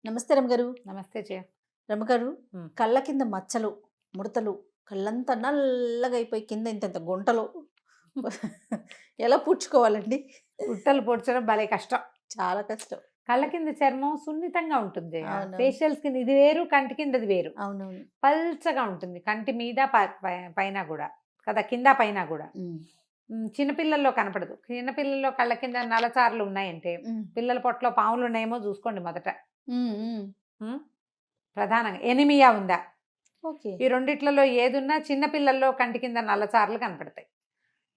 నమస్తే రమగారు. నమస్తే జయ. రమగారు, హ్మ్. కళ్ళ కింద మచ్చలు, ముడతలు, కళ్ళంతా నల్లగా అయిపోయి కింద ఇంతంత గుంటలు ఎలా పూడ్చుకోవాలండి? గుట్టలు పొడ్చడం భలే కష్టం. చాలా కష్టం. కళ్ళ కింద చర్మం సున్నితంగా ఉంటుంది జయ. అవునవును. ఫేషియల్ స్కిన్ ఇది వేరు, కంటి కిందది వేరు. అవునవును. పల్చగా ఉంటుంది కంటి మీద పైన కూడా కదా, కింద పైన కూడా. హ్మ్. చిన్నపిల్లల్లో కనపడదు. చిన్నపిల్లల్లో కళ్ళ కింద నలచారులు ఉన్నాయంటే హ్మ్. పిల్లల పొట్టలో పాములు ఉన్నాయేమో చూసుకోండి మొదట. హ్మ్. హ్మ్. ఉమ్, ప్రధానంగా ఎనిమియా ఉందా, ఓకే. ఈ రెండిట్లలో ఏదున్నా చిన్నపిల్లల్లో కంటి కింద నల్లచారులు కనపడతాయి.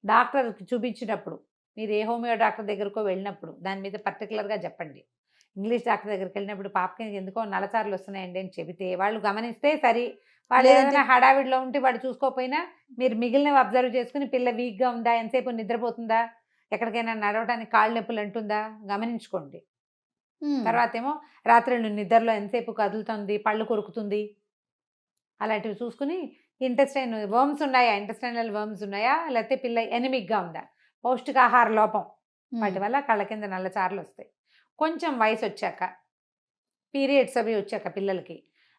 డాక్టర్కి చూపించినప్పుడు, మీరు ఏ హోమియో డాక్టర్ దగ్గరకో వెళ్ళినప్పుడు దాని మీద పర్టికులర్గా చెప్పండి. ఇంగ్లీష్ డాక్టర్ దగ్గరికి వెళ్ళినప్పుడు పాపకి ఎందుకో నల్లచారులు వస్తున్నాయండి అని చెబితే వాళ్ళు గమనిస్తే సరి. వాళ్ళు లేదంటే ఏదైనా హడావిడిలో ఉంటే వాడు చూసుకోకపోయినా మీరు మిగిలినవి అబ్జర్వ్ చేసుకుని పిల్ల వీక్గా ఉందా, ఎంతసేపు నిద్రపోతుందా, ఎక్కడికైనా నడవడానికి కాళ్ళు నొప్పులు అంటుందా గమనించుకోండి. హ్మ్. తర్వాత ఏమో రాత్రులు నిద్రలో ఎంతసేపు కదులుతుంది, పళ్ళు కొరుకుతుంది, అలాంటివి చూసుకుని ఇంటెస్టైన్ వర్మ్స్ ఉన్నాయా, ఇంటెస్టైనల్ వర్మ్స్ ఉన్నాయా, లేకపోతే పిల్ల ఎనిమిక్గా ఉందా, పౌష్టికాహార లోపం, హ్మ్. వాటి వల్ల కళ్ళ కింద నల్లచారులు వస్తాయి. కొంచెం వయసు వచ్చాక, పీరియడ్స్ అవి వచ్చాక పిల్లలకి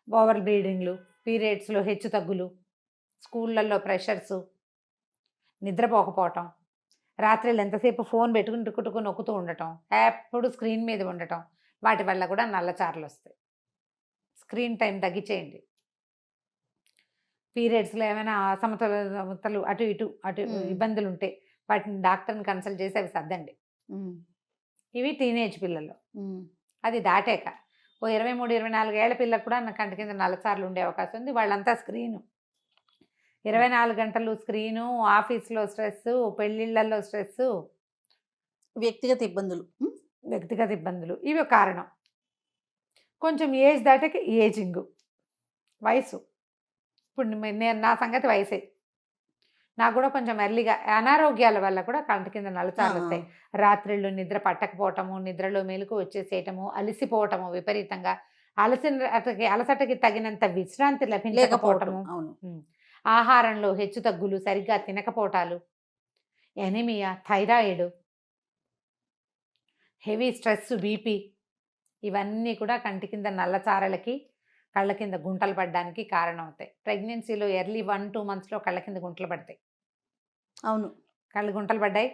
ఓవర్ బ్లీడింగ్లు, పీరియడ్స్లో హెచ్చు తగ్గులు, స్కూళ్ళల్లో ప్రెషర్సు, నిద్రపోకపోవటం, రాత్రులు ఎంతసేపు ఫోన్ పెట్టుకుని టుకుటుకు నొక్కుతూ ఉండటం, ఎప్పుడు స్క్రీన్ మీద ఉండటం, వాటి వల్ల కూడా నల్లచారులు వస్తాయి. Screen time తగ్గించేయండి. పీరియడ్స్లో ఏమైనా అసమతులతలు అటు హ్మ్. ఇబ్బందులు ఉంటే వాటిని డాక్టర్ని కన్సల్ట్ చేసి అవి సర్దండి. హ్మ్. ఇవి టీనేజ్ పిల్లలు. హ్మ్. అది దాటాక ఓ 23-24 ఏళ్ల పిల్లకు కూడా నా కంటి కింద నల్లచారులు ఉండే అవకాశం ఉంది. వాళ్ళంతా స్క్రీను, 24 గంటలు స్క్రీను, ఆఫీస్లో స్ట్రెస్సు, పెళ్ళిళ్ళల్లో స్ట్రెస్సు, వ్యక్తిగత ఇబ్బందులు. హ్మ్. వ్యక్తిగత ఇబ్బందులు, ఇవి కారణం. కొంచెం ఏజ్ దాటాక ఏజింగ్, వయసు. ఇప్పుడు నేను నా సంగతి వయసే, నాకు కూడా కొంచెం ఎర్లీగా అనారోగ్యాల వల్ల కూడా కంటి కింద ఆ! నల్లచారులు వస్తాయి. రాత్రిళ్ళు నిద్ర పట్టకపోవటము, నిద్రలో మెలకు వచ్చేసేయటము, అలసిపోవటము విపరీతంగా, అలసటకి తగినంత విశ్రాంతి లేకపోవటం. లభించకపోవటము, అవును. ఆహారంలో హెచ్చు తగ్గులు, సరిగ్గా తినకపోవటాలు, anaemia, thyroid, heavy stress, BP, ఇవన్నీ కూడా కంటి కింద నల్లచారలకి, కళ్ళ కింద గుంటలు పడడానికి కారణం అవుతాయి. ప్రెగ్నెన్సీలో ఎర్లీ 1-2 మంత్స్లో కళ్ళ కింద గుంటలు పడతాయి. అవును. కళ్ళు గుంటలు పడ్డాయి,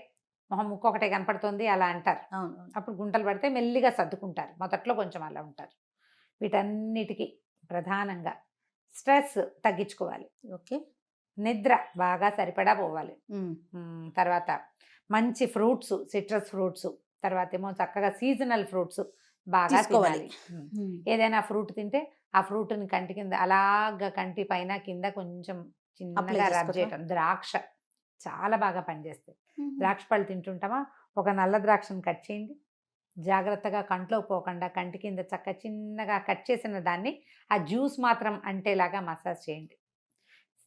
మొహం ముక్కు ఒకటే కనపడుతుంది అలా అంటారు. అవును. అప్పుడు గుంటలు పడితే మెల్లిగా సర్దుకుంటారు, మొదట్లో కొంచెం అలా ఉంటారు. వీటన్నిటికీ ప్రధానంగా స్ట్రెస్ తగ్గించుకోవాలి, ఓకే. నిద్ర బాగా సరిపడా పోవాలి, హ్మ్. తర్వాత మంచి ఫ్రూట్స్, సిట్రస్ ఫ్రూట్స్, తర్వాత ఏమో చక్కగా సీజనల్ ఫ్రూట్స్ బాగా తీసుకోవాలి. తినాలి. హ్మ్. ఏదైనా ఫ్రూట్ తింటే ఆ ఫ్రూట్ని కంటి కింద అలాగా కంటి పైన కింద కొంచెం అప్లై చిన్నగా రబ్ చేసుకోవచ్చా? చేయటం. ద్రాక్ష చాలా బాగా పనిచేస్తాయి. హుహు. ద్రాక్ష పళ్ళు తింటుంటామా, ఒక నల్ల ద్రాక్షను కట్ చేయండి, జాగ్రత్తగా కంట్లో పోకుండా కంటి కింద చిన్నగా కట్ చేసిన దాన్ని ఆ జ్యూస్ మాత్రం అంటేలాగా మసాజ్ చేయండి.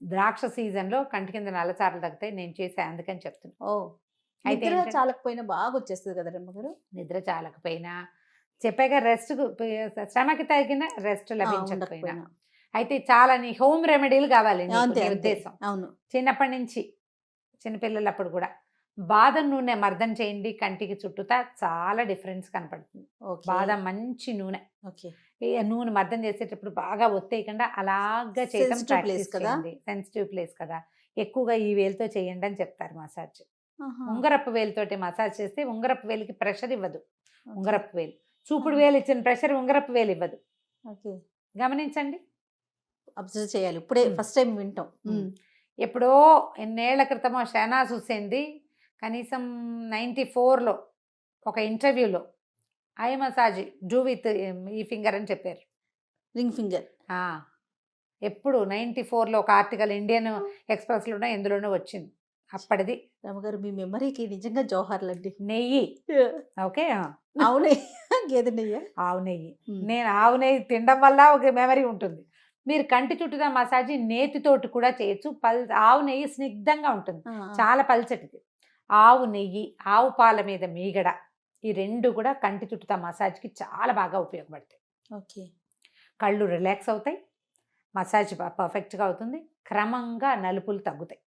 ద్రాక్ష సీజన్లో కంటి కింద నల్లచారులు తగ్గుతాయి, నేను చేసే అందుకని చెప్తున్నాను. ఓహ్! అయితే నిద్ర ఏంటంటే చాలకపోయినా బాగొచ్చేస్తది కదా రమ్మగారు? నిద్ర చాలకపోయినా, చెప్పాక రెస్ట్, శ్రమకి తగిన రెస్ట్ ఆ! లభించకపోయినా, ఉండకపోయినా. అయితే చాలా నీ హోమ్ రెమెడీలు కావాలి నీకు, అంతే. నీ అంతే. ఉద్దేశం. అవును. చిన్నప్పటి నుంచి, చిన్నపిల్లలప్పుడు కూడా బాదం నూనె మర్దన చేయండి, కంటికి చుట్టూతా చాలా డిఫరెన్స్ కనపడుతుంది. ఓకే. బాదం మంచి నూనె, ఓకే. ఈ నూనె మర్దన చేసేటప్పుడు బాగా ఒత్తేయకుండా అలాగా చేయటం సెన్సిటివ్ ప్లేస్ ప్రాక్టీస్ కదా! చేయండి. సెన్సిటివ్ ప్లేస్ కదా, ఎక్కువగా ఈ వేలుతో చేయండి అని చెప్తారు మసాజ్. ఆహా! ఉంగరపు వేలుతోటి మసాజ్ చేస్తే ఉంగరపు వేలికి ప్రెషర్ ఇవ్వదు. ఓకే. ఉంగరపు వేలు, చూపుడు ఆహా! వేలు ఇచ్చిన ప్రెషర్ ఉంగరపు వేలు ఇవ్వదు. ఓకే. గమనించండి. అబ్జర్వ్ చేయాలి. ఇప్పుడే ఉమ్, ఫస్ట్ టైమ్ వింటాం. ఉమ్. హ్మ్. ఎప్పుడో ఎన్నేళ్ల క్రితమో షహనాజ్ హుస్సేన్ది కనీసం 94లో ఒక ఇంటర్వ్యూలో ఐ మసాజ్ డూ విత్ ఈ ఫింగర్ అని చెప్పారు. Ring finger. ఆ, ఎప్పుడు 94లో ఒక ఆర్టికల్ ఇండియన్ ఎక్స్‌ప్రెస్‌లోనో ఎందులోనో వచ్చింది అప్పటిది. రమగారు మీ మెమరీకి నిజంగా జోహార్లండి. నెయ్యి, ఓకే, ఆవు నెయ్యి, గేదె నెయ్యా? ఆవు నెయ్యి. హ్మ్. నేను ఆవు నెయ్యి తినడం వల్ల ఒక మెమరీ ఉంటుంది. మీరు కంటి చుట్టూతా మసాజ్ నేతితోటి కూడా చేయొచ్చు. ఆవు నెయ్యి స్నిగ్ధంగా ఉంటుంది, ఆ! చాలా పల్చటిది. ఆవు నెయ్యి, ఆవు పాల మీద మీగడ, ఈ 2 కూడా కంటి చుట్టూతా మసాజ్కి చాలా బాగా ఉపయోగపడతాయి. ఓకే. కళ్ళు రిలాక్స్ అవుతాయి, మసాజ్ పర్ఫెక్ట్గా అవుతుంది, క్రమంగా నలుపులు తగ్గుతాయి.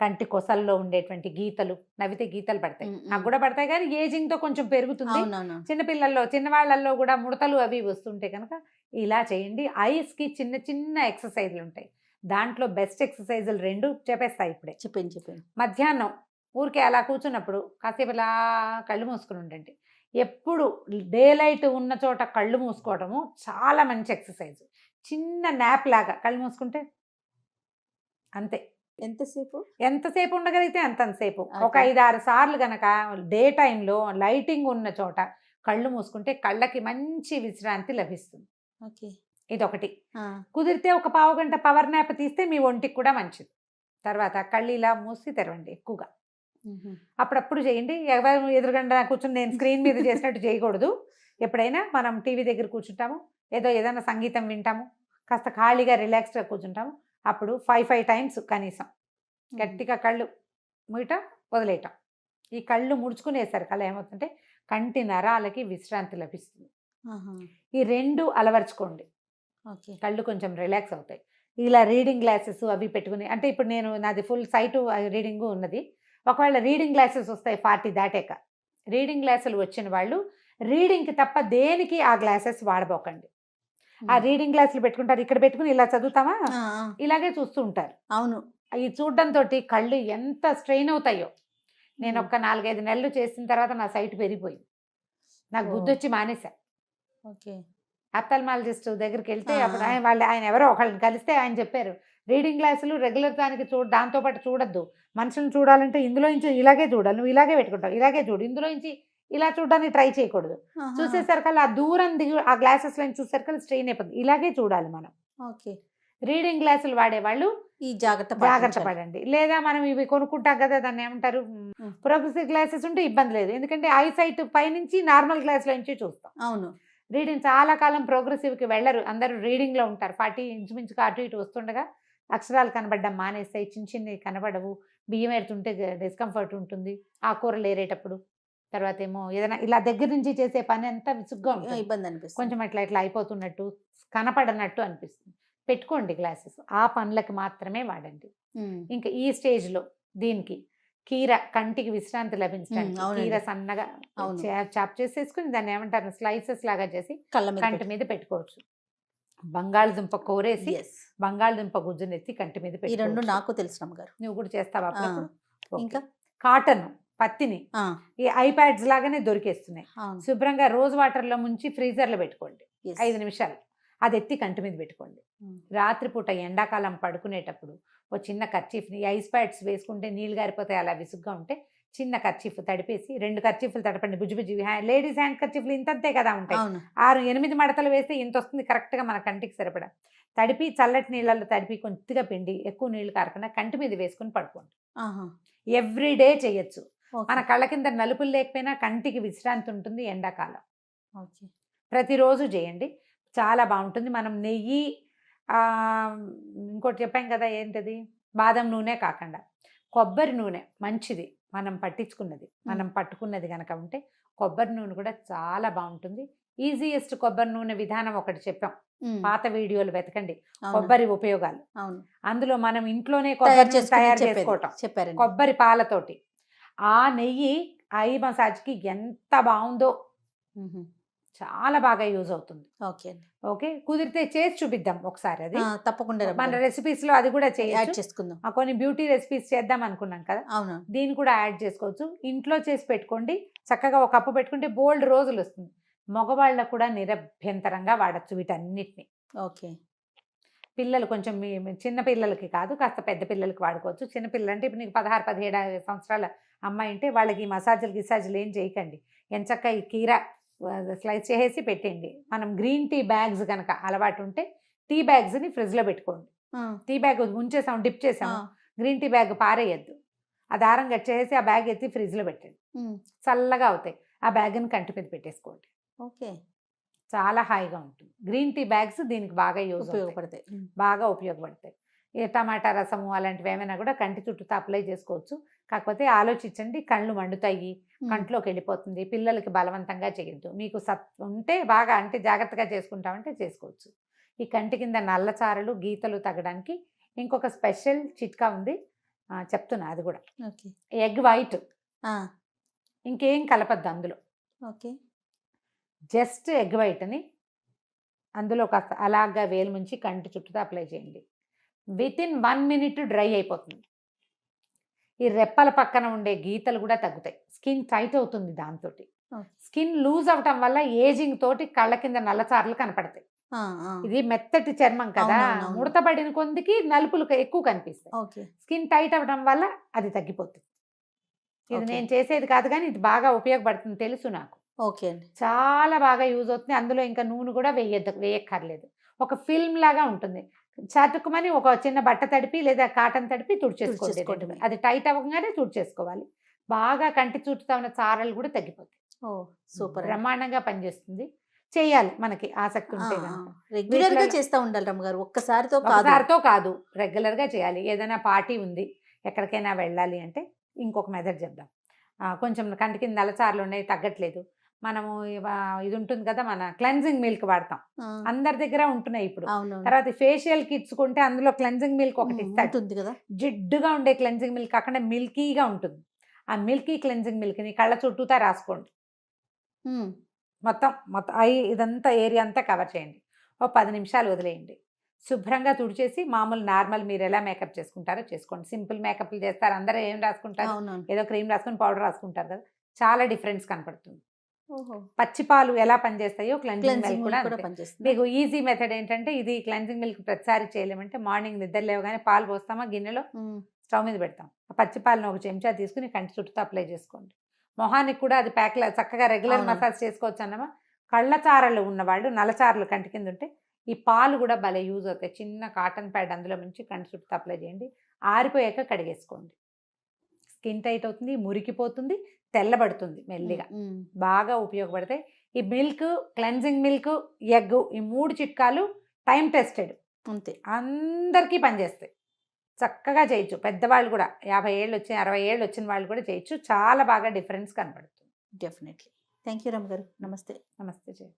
కంటి కొసల్లో ఉండేటువంటి గీతలు, నవ్వితే గీతలు పడతాయి. నాకు కూడా పడతాయి, కానీ ఏజింగ్ తో కొంచెం పెరుగుతుంది. అవునవును. చిన్నపిల్లల్లో చిన్నవాళ్ళల్లో కూడా ముడతలు అవి వస్తుంటే కనుక ఇలా చేయండి. ఐస్ కి చిన్న చిన్న ఎక్సర్సైజ్లు ఉంటాయి. దాంట్లో బెస్ట్ ఎక్సర్సైజులు 2 చెప్పేస్తాయి ఇప్పుడే. చెప్పండి. మధ్యాహ్నం ఊరికే అలా కూర్చున్నప్పుడు కాసేపు ఇలా కళ్ళు మూసుకుని ఉండండి. ఎప్పుడు డే లైట్ ఉన్న చోట కళ్ళు మూసుకోవడము చాలా మంచి ఎక్సర్సైజ్. చిన్న నాప్ లాగా కళ్ళు మూసుకుంటే అంతే. ఎంతసేపు ఉండగలిగితే అంతసేపు. ఒక 5-6 సార్లు గనక డే టైంలో లైటింగ్ ఉన్న చోట కళ్ళు మూసుకుంటే కళ్ళకి మంచి విశ్రాంతి లభిస్తుంది. ఇదొకటి. కుదిరితే ఒక పావు గంట పవర్ నాప్ తీస్తే మీ ఒంటికి కూడా మంచిది. తర్వాత కళ్ళు ఇలా మూసి తెరవండి ఎక్కువగా. అప్పుడప్పుడు చేయండి. ఎవరు ఎదురుగంట కూర్చుని నేను స్క్రీన్ మీద చేసినట్టు చేయకూడదు. ఎప్పుడైనా మనం టీవీ దగ్గర కూర్చుంటాము, ఏదైనా సంగీతం వింటాము, కాస్త ఖాళీగా రిలాక్స్డ్గా కూర్చుంటాము. అప్పుడు 5 టైమ్స్ కనీసం గట్టిగా కళ్ళు మూయటం, వదిలేయటం. ఈ కళ్ళు ముడుచుకునేసరికి అలా ఏమవుతుందంటే కంటి నరాలకి విశ్రాంతి లభిస్తుంది. ఈ 2 అలవర్చుకోండి. కళ్ళు కొంచెం రిలాక్స్ అవుతాయి. ఇలా రీడింగ్ గ్లాసెస్ అవి పెట్టుకుని, అంటే ఇప్పుడు నాది ఫుల్ సైట్ రీడింగ్ ఉన్నది. ఒకవేళ రీడింగ్ గ్లాసెస్ వస్తాయి 40 దాటాక. రీడింగ్ గ్లాసులు వచ్చిన వాళ్ళు రీడింగ్కి తప్ప దేనికి ఆ గ్లాసెస్ వాడబోకండి. ఆ రీడింగ్ గ్లాసులు పెట్టుకుంటారు, ఇక్కడ పెట్టుకుని ఇలా చదువుతామా, ఇలాగే చూస్తూ ఉంటారు. అవును. ఈ చూడడంతో కళ్ళు ఎంత స్ట్రెయిన్ అవుతాయో. నేను ఒక 4-5 నెలలు చేసిన తర్వాత నా సైట్ పెరిగిపోయింది. నాకు గుద్దొచ్చి మానేశా. అప్థల్మాలజిస్ట్ దగ్గరికి వెళ్తే అప్పుడు ఆయన ఎవరో ఒకళ్ళని కలిస్తే ఆయన చెప్పారు, రీడింగ్ గ్లాసులు రెగ్యులర్ దానికి దాంతో పాటు చూడొద్దు. మనుషులను చూడాలంటే ఇందులోంచి ఇలాగే చూడాలి, నువ్వు ఇలాగే పెట్టుకుంటావు, ఇలాగే చూడు, ఇందులోంచి ఇలా చూడడానికి ట్రై చేయకూడదు. చూసేసరికల్లా ఆ దూరం దిగు, ఆ గ్లాసెస్ లో చూసేసరికి స్ట్రెయిన్ అయిపోతుంది. ఇలాగే చూడాలి మనం. రీడింగ్ గ్లాసులు వాడేవాళ్ళు ఈ జాగ్రత్త పడండి. లేదా మనం ఇవి కొనుక్కుంటాం కదా, దాన్ని ఏమంటారు, ప్రోగ్రెసివ్ గ్లాసెస్ ఉంటే ఇబ్బంది లేదు. ఎందుకంటే ఐ సైట్ పైనుంచి నార్మల్ గ్లాస్ లో నుంచి చూస్తాం. అవును. రీడింగ్ చాలా కాలం ప్రోగ్రెసివ్కి వెళ్ళరు, అందరూ రీడింగ్లో ఉంటారు. 40 ఇంచుమించుగా అటు ఇటు వస్తుండగా అక్షరాలు కనబడడం మానేస్తాయి, చిన్నవి కనబడవు, బియ్యం ఎడుతుంటే డిస్కంఫర్ట్ ఉంటుంది, ఆ కూరలు ఏరేటప్పుడు. తర్వాత ఏమో ఏదైనా ఇలా దగ్గర నుంచి చేసే పని అంతా విసుగ్గా ఉంటుంది, ఇబ్బంది అనిపిస్తుంది, కొంచెం ఇట్లా అయిపోతున్నట్టు, కనపడనట్టు అనిపిస్తుంది. పెట్టుకోండి గ్లాసెస్, ఆ పనులకు మాత్రమే వాడండి. ఇంకా ఈ స్టేజ్లో దీనికి కీర, కంటికి విశ్రాంతి లభించడానికి కీర సన్నగా చాప్ చేసేసుకుని దాన్ని ఏమంటారు స్లైసెస్ లాగా చేసి కంటి మీద పెట్టుకోవచ్చు. బంగాళదుంప కూరేసి బంగాళదుంప గుజ్జునెత్తి కంటి మీద పెట్టి, 2 నాకు తెలుసు అమ్మగారు. నువ్వు కూడా చేస్తావా? ఇంకా కాటన్ పత్తిని ఈ ఐప్యాడ్స్ లాగానే దొరికేస్తున్నాయి. శుభ్రంగా రోజ్ వాటర్లో ముంచి ఫ్రీజర్లో పెట్టుకోండి 5 నిమిషాలు, అది ఎత్తి కంటి మీద పెట్టుకోండి. రాత్రిపూట ఎండాకాలం పడుకునేటప్పుడు ఓ చిన్న కర్చీఫ్ని, ఐస్ ప్యాడ్స్ వేసుకుంటే నీళ్ళు గారిపోతాయి, అలా విసుగ్గా ఉంటే చిన్న కర్చీఫ్ తడిపేసి 2 కర్చీఫ్లు తడపండి. బుజ్జి లేడీస్ హ్యాండ్ కర్చీఫ్లు ఇంతంతే కదా ఉంటాయి, 6-8 మడతలు వేస్తే ఇంత వస్తుంది కరెక్ట్గా మన కంటికి సరిపడా. తడిపి చల్లటి నీళ్ళల్లో తడిపి కొద్దిగా పిండి, ఎక్కువ నీళ్ళు కారకుండా కంటి మీద వేసుకుని పడుకోండి. ఎవ్రీడే చేయొచ్చు. మన కళ్ళ కింద నలుపులు లేకపోయినా కంటికి విశ్రాంతి ఉంటుంది ఎండాకాలం. ప్రతిరోజు చేయండి, చాలా బాగుంటుంది. మనం నెయ్యి, ఇంకోటి చెప్పాం కదా ఏంటది, బాదం నూనె కాకుండా కొబ్బరి నూనె మంచిది. మనం పట్టుకున్నది కనుక ఉంటే కొబ్బరి నూనె కూడా చాలా బాగుంటుంది. ఈజియెస్ట్ కొబ్బరి నూనె విధానం ఒకటి చెప్పాం, పాత వీడియోలు వెతకండి, కొబ్బరి ఉపయోగాలు. అందులో మనం ఇంట్లోనే కొబ్బరి తయారు చేసుకోవటం చెప్పారు, కొబ్బరి పాలతోటి. ఆ నెయ్యి ఐ మసాజ్కి ఎంత బాగుందో, చాలా బాగా యూజ్ అవుతుంది. ఓకే, కుదిరితే చేసి చూపిద్దాం ఒకసారి, అది తప్పకుండా మన రెసిపీస్ లో అది కూడా చేసుకుందాం. కొన్ని బ్యూటీ రెసిపీస్ చేద్దాం అనుకున్నాం కదా, దీన్ని కూడా యాడ్ చేసుకోవచ్చు. ఇంట్లో చేసి పెట్టుకోండి, చక్కగా ఒక కప్పు పెట్టుకుంటే బోల్డ్ రోజులు వస్తుంది. మగవాళ్ళకు కూడా నిరభ్యంతరంగా వాడచ్చు వీటన్నిటిని. ఓకే, పిల్లలు కొంచెం చిన్న పిల్లలకి కాదు, కాస్త పెద్ద పిల్లలకి వాడుకోవచ్చు. చిన్నపిల్లలు అంటే ఇప్పుడు నీకు 16-17 సంవత్సరాల అమ్మాయి అంటే వాళ్ళకి మసాజులు ఏం చేయకండి. ఎంచక్క ఈ కీర స్లైస్ చేసి పెట్టండి. మనం గ్రీన్ టీ బ్యాగ్స్ కనుక అలవాటు ఉంటే టీ బ్యాగ్స్ని ఫ్రిడ్జ్లో పెట్టుకోండి. టీ బ్యాగ్ ఉంచేసాం, డిప్ చేసాం, గ్రీన్ టీ బ్యాగ్ పారేయద్దు, ఆ దారం కట్ చేసి ఆ బ్యాగ్ ఎత్తి ఫ్రిడ్జ్లో పెట్టండి, చల్లగా అవుతాయి. ఆ బ్యాగ్ని కంటి మీద పెట్టేసుకోండి. ఓకే, చాలా హాయిగా ఉంటుంది. గ్రీన్ టీ బ్యాగ్స్ దీనికి బాగా ఉపయోగపడతాయి. ఈ టమాటా రసము అలాంటివి ఏమైనా కూడా కంటి చుట్టూ అప్లై చేసుకోవచ్చు. కాకపోతే ఆలోచించండి, కళ్ళు మండుతాయి, కంట్లోకి వెళ్ళిపోతుంది. పిల్లలకి బలవంతంగా చేయొద్దు. మీకు ఉంటే బాగా అంటే జాగ్రత్తగా చేసుకుంటామంటే చేసుకోవచ్చు. ఈ కంటి కింద నల్లచారలు గీతలు తగ్గడానికి ఇంకొక స్పెషల్ చిట్కా ఉంది. చెప్తున్నా అది కూడా. ఓకే. ఎగ్ వైట్ ఆ! ఇంకేం కలపద్దు అందులో. ఓకే. జస్ట్ ఎగ్ వైట్ని అందులో కాస్త అలాగా వేలు ముంచి కంటి చుట్టూ అప్లై చేయండి. వితిన్ 1 మినిట్ డ్రై అయిపోతుంది. ఈ రెప్పల పక్కన ఉండే గీతలు కూడా తగ్గుతాయి. స్కిన్ టైట్ అవుతుంది దాంతో. ఓకే. స్కిన్ లూజ్ అవటం వల్ల ఏజింగ్ తోటి కళ్ళ కింద నల్లచారలు కనపడతాయి. ఆ! ఆ! ఇది మెత్తటి చర్మం కదా, అవునవునవును. ముడతబడిన కొందికి నలుపులు ఎక్కువ కనిపిస్తాయి. ఓకే. స్కిన్ టైట్ అవ్వడం వల్ల అది తగ్గిపోతుంది. ఇది ఓకే. నేను చేసేది కాదు కానీ ఇది బాగా ఉపయోగపడుతుంది, తెలుసు నాకు. ఓకే అండి. చాలా బాగా యూజ్ అవుతుంది. అందులో ఇంకా నూనె కూడా వేయక్కర్లేదు. ఒక ఫిల్మ్ లాగా ఉంటుంది. చటుకుమని ఒక చిన్న బట్ట తడిపి లేదా కాటన్ తడిపి తుడిచేసుకోండి. తుడిచేసుకోవడమే. అది టైట్ అవ్వగానే తుడిచేసుకోవాలి. బాగా కంటి చుట్టూ ఉన్న చారలు కూడా తగ్గిపోతాయి. ఓహ్! సూపర్ అండి. బ్రహ్మాండంగా పనిచేస్తుంది. చేయాలి మనకి ఆసక్తి ఆ! ఉంటే ఆ! కనుక. రెగ్యులర్‌గా వీటిలో చేస్తా ఉండాలి రమ్మగారు. ఒక్కసారితో కాదు. ఒకసారితో కాదు, రెగ్యులర్గా చేయాలి. ఏదైనా పార్టీ ఉంది, ఎక్కడికైనా వెళ్ళాలి అంటే ఇంకొక మెథడ్ చెప్దాం. కొంచెం కంటి కింద నల్లచారలు ఉన్నాయి, తగ్గట్లేదు. మనము ఇది ఉంటుంది కదా, మన క్లెన్జింగ్ మిల్క్ వాడతాం. ఆ! అందరి దగ్గర ఉంటున్నాయి ఇప్పుడు. అవునవును. తర్వాత ఫేషియల్ కిట్స్ కొంటే అందులో క్లెన్జింగ్ మిల్క్ ఒకటి ఇస్తాడు. ఉంటుంది కదా. జిడ్డుగా ఉండే క్లెన్జింగ్ మిల్క్ కాకుండా మిల్కీగా ఉంటుంది. ఆ మిల్కీ క్లెన్జింగ్ మిల్క్ని కళ్ళ చుట్టూతా రాసుకోండి. హ్మ్. మొత్తం ఇదంతా ఏరియా అంతా కవర్ చేయండి. ఓ 10 నిమిషాలు వదిలేయండి. శుభ్రంగా తుడిచేసి మామూలు నార్మల్ మీరు ఎలా మేకప్ చేసుకుంటారో చేసుకోండి. సింపుల్ మేకప్లు చేస్తారు, అందరూ ఏం రాసుకుంటారు, అవునవును. ఏదో క్రీమ్ రాసుకుని పౌడర్ రాసుకుంటారు కదా. చాలా డిఫరెన్స్ కనపడుతుంది. ఓహో! పచ్చిపాలు ఎలా పనిచేస్తాయో క్లెన్జింగ్ మిల్క్ క్లెన్జింగ్ కూడా మిల్క్ కూడా అంతే. పనిచేస్తుంది. మీకు ఈజీ మెథడ్ ఏంటంటే, ఇది క్లెన్జింగ్ మిల్క్ ప్రతిసారి చేయలేమంటే మార్నింగ్ నిద్ర లేవగానే పాలు పోస్తామా గిన్నెలో, స్టవ్ మీద పెడతాం. ఆ పచ్చి పాలను ఒక చెంచా తీసుకుని కంటి చుట్టూ అప్లై చేసుకోండి. మొహానికి కూడా అది ప్యాక్లా చక్కగా రెగ్యులర్ అవును. మసాజ్ చేసుకోవచ్చు అన్నమా. కళ్ళచారలు ఉన్నవాళ్ళు, నల్లచారలు కంటి కింద ఉంటే ఈ పాలు కూడా భలే యూజ్ అవుతాయి. చిన్న కాటన్ ప్యాడ్ అందులో నుంచి కంటి చుట్టూ అప్లై చేయండి. ఆరిపోయాక కడిగేసుకోండి. స్కిన్ టైట్ అవుతుంది, మురికిపోతుంది, తెల్లబడుతుంది మెల్లిగా. బాగా ఉపయోగపడతాయి. ఈ మిల్క్, క్లెన్జింగ్ మిల్క్, ఎగ్, ఈ 3 చిట్కాలు టైం టెస్టెడ్, అంతే. అందరికీ పనిచేస్తాయి. చక్కగా చేయొచ్చు. పెద్దవాళ్ళు కూడా 50 ఏళ్ళు వచ్చిన 60 ఏళ్ళు వచ్చిన వాళ్ళు కూడా చేయొచ్చు. చాలా బాగా డిఫరెన్స్ కనపడుతుంది. డెఫినెట్లీ. థ్యాంక్ యూ రమ్మగారు. నమస్తే. నమస్తే జయ.